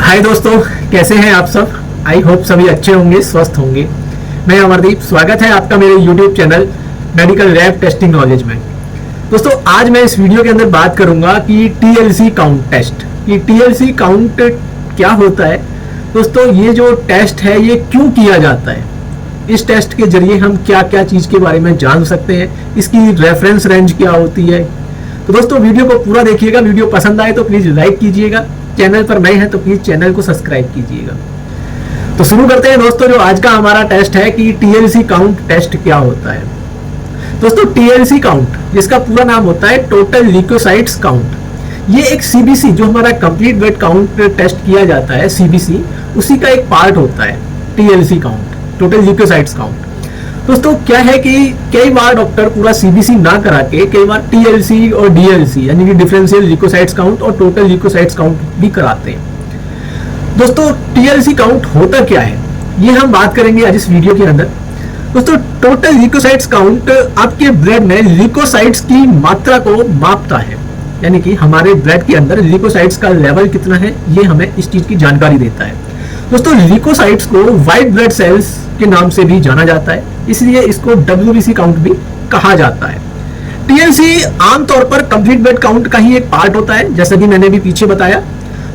हाय दोस्तों, कैसे हैं आप सब। आई होप सभी अच्छे होंगे, स्वस्थ होंगे। मैं अमरदीप, स्वागत है आपका मेरे YouTube channel medical lab testing knowledge में। दोस्तों, आज मैं इस वीडियो के अंदर बात करूंगा कि टीएलसी काउंट टेस्ट। ये टीएलसी काउंट क्या होता है। दोस्तों, ये जो टेस्ट है ये क्यों किया जाता है, इस टेस्ट के जरिए हम क्या क्या चीज़ के बारे में जान सकते हैं, इसकी रेफरेंस रेंज क्या होती है। तो दोस्तों, वीडियो को पूरा देखिएगा। वीडियो पसंद आए तो प्लीज़ लाइक कीजिएगा। चैनल पर नए हैं तो प्लीज़ चैनल को सब्सक्राइब कीजिएगा। तो शुरू करते हैं दोस्तों। जो आज का हमारा टेस्ट है कि टीएलसी काउंट टेस्ट क्या होता है। दोस्तों, टीएलसी काउंट, जिसका पूरा नाम होता है टोटल ल्यूकोसाइट्स काउंट, ये एक सीबीसी, जो हमारा कंप्लीट ब्लड काउंट टेस्ट किया जाता है सीबीसी, उसी का एक पार्ट होता है TLC count, total leucocytes count. दोस्तों, क्या है कि कई बार डॉक्टर पूरा सीबीसी ना करा के कई बार टीएलसी और डीएलसी यानी कि डिफरेंशियल ल्यूकोसाइट्स काउंट और टोटल ल्यूकोसाइट्स काउंट भी कराते हैं। दोस्तों, टीएलसी काउंट होता क्या है, ये हम बात करेंगे आज इस वीडियो के अंदर। दोस्तों, टोटल ल्यूकोसाइट्स काउंट आपके ब्लड में ल्यूकोसाइट्स की मात्रा को मापता है, यानी कि हमारे ब्लड के अंदर ल्यूकोसाइट्स का लेवल कितना है, ये हमें इस चीज की जानकारी देता है। दोस्तों, ल्यूकोसाइट्स को व्हाइट ब्लड सेल्स के नाम से भी जाना जाता है, इसलिए इसको डब्ल्यूबीसी काउंट भी कहा जाता है। टीएलसी आमतौर पर कंप्लीट ब्लड काउंट का ही एक पार्ट होता है, जैसा कि मैंने भी पीछे बताया।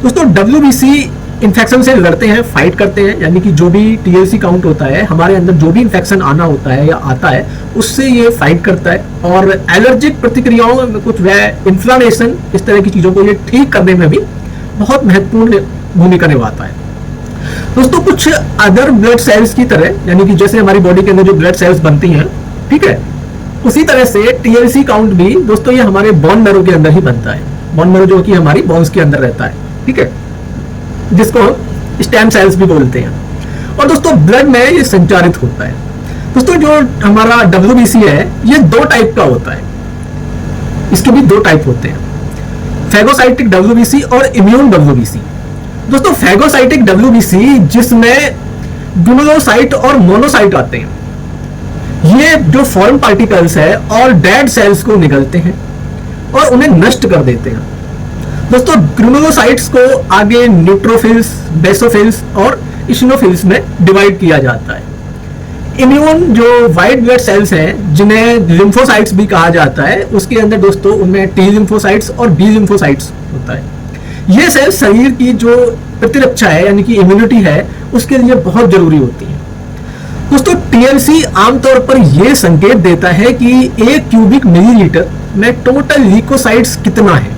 दोस्तों, डब्ल्यूबीसी इन्फेक्शन से लड़ते हैं, फाइट करते हैं, यानी कि जो भी टीएलसी काउंट होता है, हमारे अंदर जो भी इन्फेक्शन आना होता है या आता है, उससे ये फाइट करता है और एलर्जिक प्रतिक्रियाओं में कुछ इन्फ्लामेशन, इस तरह की चीज़ों को ये ठीक करने में भी बहुत महत्वपूर्ण भूमिका निभाता है। दोस्तों, कुछ अदर ब्लड सेल्स की तरह, यानी कि जैसे हमारी बॉडी के अंदर जो ब्लड सेल्स बनती हैं, ठीक है, उसी तरह से टीएलसी काउंट भी दोस्तों ये हमारे बोन मैरो के अंदर ही बनता है। बोन मैरो जो कि हमारी बोन्स के अंदर रहता है, ठीक है, जिसको स्टेम सेल्स भी बोलते हैं। और दोस्तों, ब्लड में ये संचारित होता है। दोस्तों, जो हमारा डब्ल्यूबीसी है ये दो टाइप का होता है, इसके भी दो टाइप होते हैं, फैगोसाइटिक डब्ल्यूबीसी और इम्यून डब्ल्यूबीसी। दोस्तों, फैगोसाइटिक डब्ल्यूबीसी जिसमें ग्लूकोसाइट और मोनोसाइट आते हैं, ये जो फॉरेन पार्टिकल्स है और डेड सेल्स को निगलते हैं और उन्हें नष्ट कर देते हैं। दोस्तों, ग्लूकोसाइट्स को आगे न्यूट्रोफिल्स, बेसोफिल्स और इसिनोफिल्स में डिवाइड किया जाता है। इम्यून जो व्हाइट ब्लड सेल्स हैं, जिन्हें लिम्फोसाइट्स भी कहा जाता है, उसके अंदर दोस्तों उनमें टी लिम्फोसाइट्स और बी लिम्फोसाइट्स होता है। ये सेल्स शरीर की जो प्रतिरक्षा है, यानी कि इम्यूनिटी है, उसके लिए बहुत जरूरी होती है। दोस्तों, टीएलसी आमतौर पर यह संकेत देता है कि 1 क्यूबिक मिलीलीटर में टोटल ल्यूकोसाइट्स कितना है।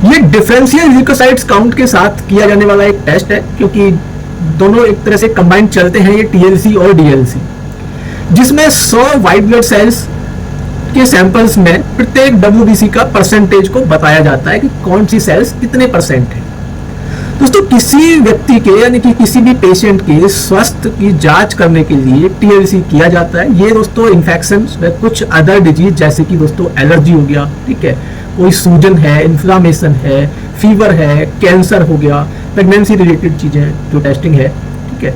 ये डिफरेंशियल ल्यूकोसाइट्स काउंट के साथ किया जाने वाला एक टेस्ट है, क्योंकि दोनों एक तरह से कंबाइंड चलते हैं, ये टीएलसी और डीएलसी, जिसमें 100 व्हाइट ब्लड सेल्स के सैंपल्स में प्रत्येक डब्ल्यूबीसी का परसेंटेज को बताया जाता है कि कौन सी सेल्स कितने परसेंट है। दोस्तों, किसी व्यक्ति के यानी कि किसी भी पेशेंट के स्वास्थ्य की जांच करने के लिए टीएलसी किया जाता है। ये दोस्तों इन्फेक्शन व कुछ अदर डिजीज, जैसे कि दोस्तों एलर्जी हो गया, ठीक है, कोई सूजन है, इन्फ्लामेशन है, फीवर है, कैंसर हो गया, प्रेगनेंसी रिलेटेड चीजें जो टेस्टिंग है, ठीक है।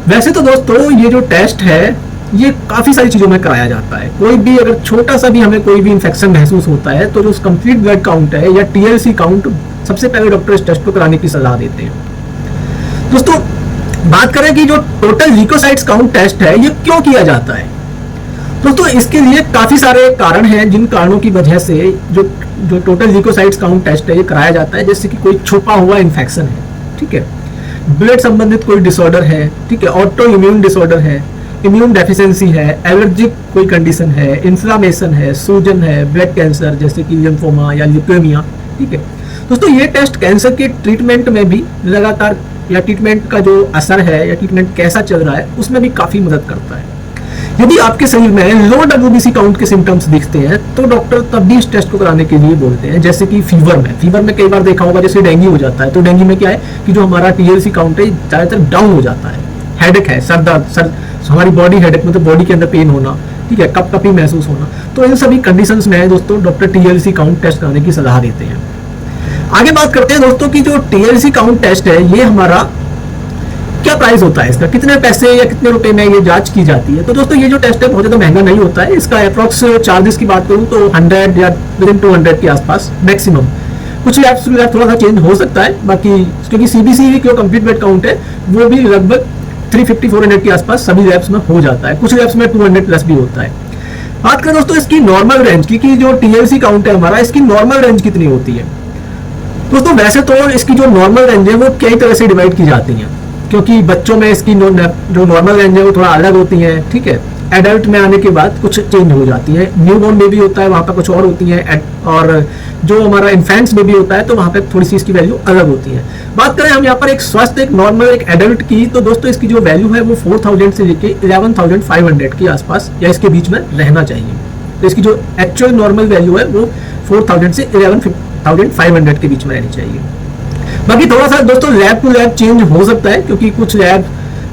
वैसे तो दोस्तों ये जो टेस्ट है ये काफी सारी चीजों में कराया जाता है। कोई भी अगर छोटा सा भी हमें कोई भी इन्फेक्शन महसूस होता है तो जो कंप्लीट ब्लड काउंट है या टीएलसी काउंट, सबसे पहले डॉक्टर इस टेस्ट को कराने की सलाह देते हैं। दोस्तों, बात करें कि जो टोटल ल्यूकोसाइट्स काउंट टेस्ट है ये क्यों किया जाता है। दोस्तों, इसके लिए काफी सारे कारण हैं, जिन कारणों की वजह से जो टोटल ल्यूकोसाइट्स काउंट टेस्ट है ये कराया जाता है। जैसे कि कोई छुपा हुआ इन्फेक्शन है, ठीक है, ब्लड संबंधित कोई डिसऑर्डर है, ठीक है, ऑटो इम्यून डिसऑर्डर है, इम्यून डेफिशिएंसी है, एलर्जिक कोई कंडीशन है, इन्फ्लामेशन है, सूजन है, ब्लड कैंसर जैसे कि लिम्फोमा या ल्यूकेमिया, ठीक है। दोस्तों, ये टेस्ट कैंसर के ट्रीटमेंट में भी लगातार, या ट्रीटमेंट का जो असर है या ट्रीटमेंट कैसा चल रहा है उसमें भी काफी मदद करता है। यदि आपके शरीर में लो डब्ल्यूबीसी काउंट के सिम्टम्स दिखते हैं तो डॉक्टर तब भी इस टेस्ट को कराने के लिए बोलते हैं। जैसे कि फीवर में कई बार देखा होगा, जैसे डेंगू हो जाता है, तो डेंगू में क्या है कि जो हमारा टीएलसी काउंट है ज्यादातर डाउन हो जाता है। हेडेक है, सर दर्द, हमारी बॉडी हेडेक, मतलब बॉडी के अंदर पेन होना, ठीक है, कपकपी महसूस होना, तो इन सभी कंडीशंस में दोस्तों डॉक्टर टीएलसी काउंट टेस्ट कराने की सलाह देते हैं। आगे बात करते हैं दोस्तों कि जो टीएलसी काउंट टेस्ट है ये हमारा क्या प्राइस होता है, इसका कितने पैसे या कितने रुपए में ये जांच की जाती है। तो दोस्तों, ये जो टेस्ट है बहुत ज़्यादा महंगा नहीं होता है। इसका अप्रॉक्स चार्जेस की बात करूँ तो 100 या विदिन 200 के आसपास मैक्सिमम कुछ लैब्स में थोड़ा सा चेंज हो सकता है, बाकी क्योंकि सीबीसी जो कंप्लीट बेड काउंट है वो भी लगभग 350-400 के आसपास सभी लैब्स में हो जाता है, कुछ लैब्स में 200 प्लस भी होता है। बात करें दोस्तों इसकी नॉर्मल रेंज की, कि जो टीएलसी काउंट है हमारा, इसकी नॉर्मल रेंज कितनी होती है। दोस्तों वैसे तो इसकी जो नॉर्मल रेंज है वो कई तरह से डिवाइड की जाती है, क्योंकि बच्चों में इसकी जो नॉर्मल रेंज है वो थोड़ा अलग होती है, ठीक है। एडल्ट में आने के बाद कुछ चेंज हो जाती है, न्यूबॉर्न बेबी होता है वहाँ पर कुछ और होती है, और जो हमारा इन्फेंट्स बेबी होता है तो वहाँ पे थोड़ी सी इसकी वैल्यू अलग होती है। बात करें हम यहाँ पर एक स्वस्थ, एक नॉर्मल, एक एडल्ट की, तो दोस्तों इसकी जो वैल्यू है वो 4000 से लेके 11,500 के आसपास या इसके बीच में रहना चाहिए। तो इसकी जो एक्चुअल नॉर्मल वैल्यू है वो 4000 से 11,500 के बीच में रहनी चाहिए। बाकी थोड़ा सा दोस्तों लैब टू लैब चेंज हो सकता है, क्योंकि कुछ लैब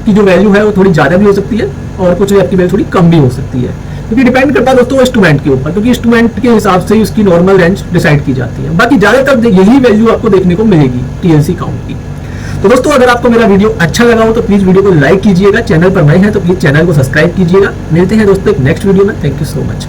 की जो वैल्यू है वो थोड़ी ज़्यादा भी हो सकती है और कुछ लैब की वैल्यू थोड़ी कम भी हो सकती है, क्योंकि डिपेंड करता है दोस्तों इंस्ट्रूमेंट के ऊपर, क्योंकि इंस्ट्रूमेंट के हिसाब से उसकी नॉर्मल रेंज डिसाइड की जाती है। बाकी ज़्यादातर यही वैल्यू आपको देखने को मिलेगी टीएलसी काउंट की। तो दोस्तों अगर आपको मेरा वीडियो अच्छा लगा हो तो प्लीज़ वीडियो को लाइक कीजिएगा, चैनल पर नए हैं तो प्लीज़ चैनल को सब्सक्राइब कीजिएगा। मिलते हैं दोस्तों एक नेक्स्ट वीडियो में। Thank you so much.